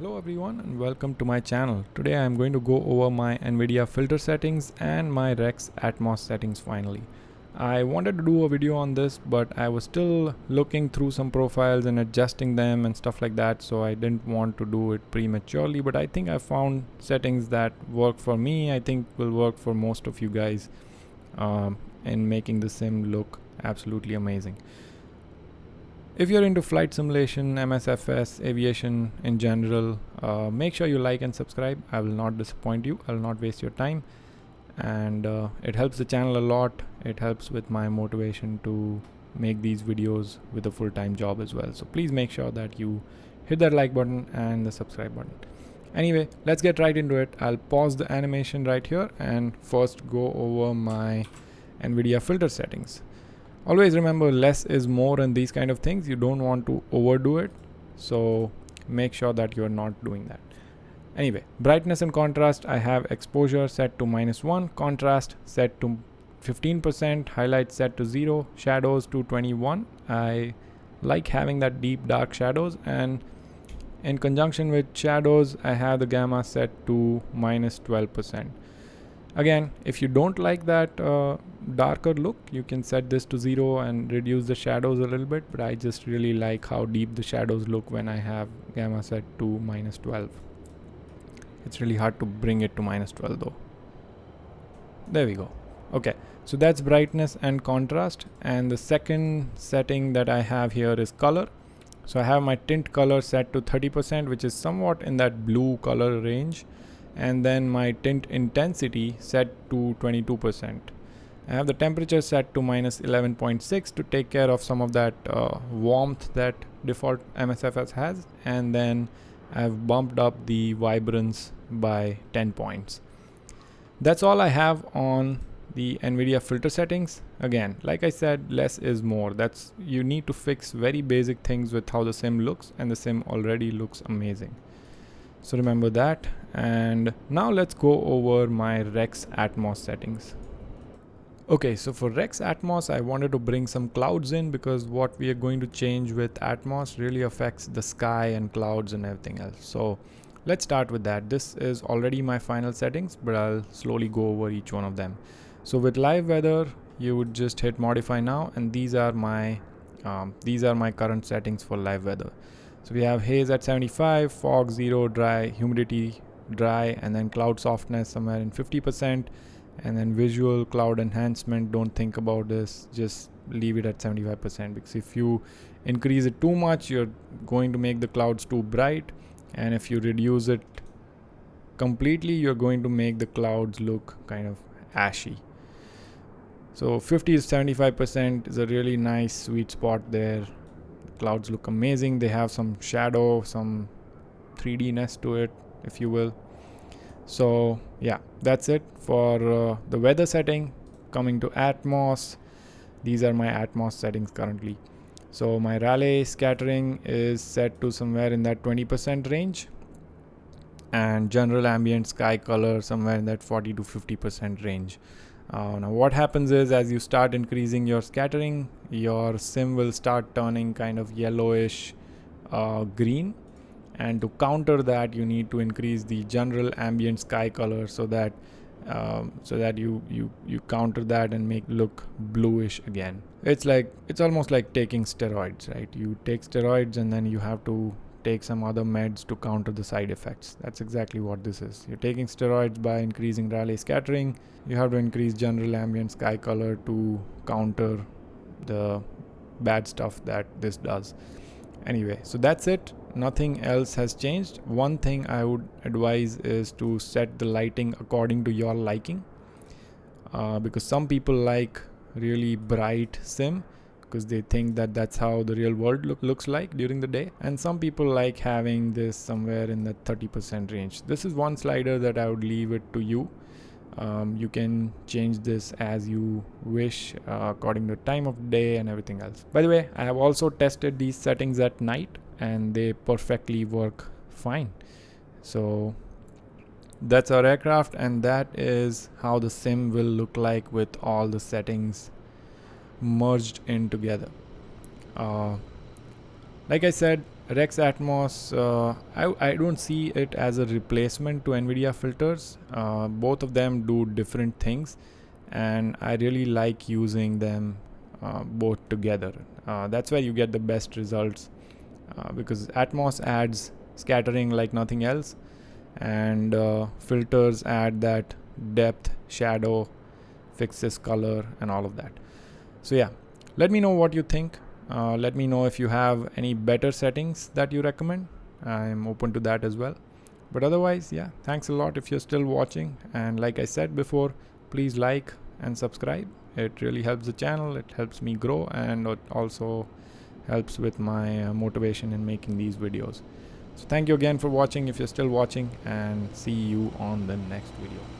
Hello everyone and welcome to my channel. Today I am going to go over my Nvidia filter settings and my Rex Atmos settings finally. I wanted to do a video on this, but I was still looking through some profiles and adjusting them and stuff like that, so I didn't want to do it prematurely, but I think I found settings that work for me. I think will work for most of you guys in making the sim look absolutely amazing. If you're into flight simulation, MSFS, aviation in general, make sure you like and subscribe. I will not disappoint you. I will not waste your time. And it helps the channel a lot. It helps with my motivation to make these videos with a full-time job as well. So please make sure that you hit that like button and the subscribe button. Anyway, let's get right into it. I'll pause the animation right here and first go over my Nvidia filter settings. Always remember, less is more in these kind of things. You don't want to overdo it, so make sure that you're not doing that. Anyway, brightness and contrast, I have exposure set to -1, contrast set to 15%, highlights set to 0, shadows to 21. I like having that deep dark shadows, and in conjunction with shadows I have the gamma set to -12%. Again, if you don't like that darker look, you can set this to 0 and reduce the shadows a little bit, but I just really like how deep the shadows look when I have gamma set to -12. It's really hard to bring it to -12 though. There we go. Okay, so that's brightness and contrast, and the second setting that I have here is color. So I have my tint color set to 30%, which is somewhat in that blue color range, and then my tint intensity set to 22%. I have the temperature set to -11.6 to take care of some of that warmth that default MSFS has, and then I've bumped up the vibrance by 10 points. That's all I have on the Nvidia filter settings. Again, like I said, less is more. You need to fix very basic things with how the sim looks, and the sim already looks amazing. So remember that. And now let's go over my Rex Atmos settings. Okay, so for Rex Atmos, I wanted to bring some clouds in because what we are going to change with Atmos really affects the sky and clouds and everything else. So let's start with that. This is already my final settings, but I'll slowly go over each one of them. So with live weather, you would just hit modify now, and these are my current settings for live weather. So we have haze at 75, fog 0, dry, humidity dry, and then cloud softness somewhere in 50%, and then visual cloud enhancement, don't think about this, just leave it at 75%, because if you increase it too much, you're going to make the clouds too bright, and if you reduce it completely, you're going to make the clouds look kind of ashy. So 50 to 75% is a really nice sweet spot there. Clouds look amazing. They have some shadow, some 3D-ness to it, if you will. So yeah, that's it for the weather setting. Coming to Atmos, these are my Atmos settings currently. So my Rayleigh scattering is set to somewhere in that 20% range, and general ambient sky color somewhere in that 40 to 50% range. Now what happens is, as you start increasing your scattering, your sim will start turning kind of yellowish green, and to counter that you need to increase the general ambient sky color so that you counter that and make look bluish again. It's almost like taking steroids, right? You take steroids and then you have to take some other meds to counter the side effects. That's exactly what this is. You're taking steroids by increasing Rayleigh scattering. You have to increase general ambient sky color to counter the bad stuff that this does. Anyway, so that's it. Nothing else has changed. One thing I would advise is to set the lighting according to your liking, because some people like really bright sim because they think that that's how the real world looks like during the day, and some people like having this somewhere in the 30% range. This is one slider that I would leave it to you. You can change this as you wish according to time of day and everything else. By the way, I have also tested these settings at night and they perfectly work fine. So that's our aircraft, and that is how the sim will look like with all the settings merged in together. Like I said, Rex Atmos, I don't see it as a replacement to Nvidia filters. Both of them do different things, and I really like using them both together. That's where you get the best results, because Atmos adds scattering like nothing else, and filters add that depth, shadow, fixes color, and all of that. So yeah, let me know what you think. Let me know if you have any better settings that you recommend. I'm open to that as well. But otherwise, yeah, thanks a lot if you're still watching. And like I said before, please like and subscribe. It really helps the channel, it helps me grow, and it also helps with my motivation in making these videos. So thank you again for watching if you're still watching, and see you on the next video.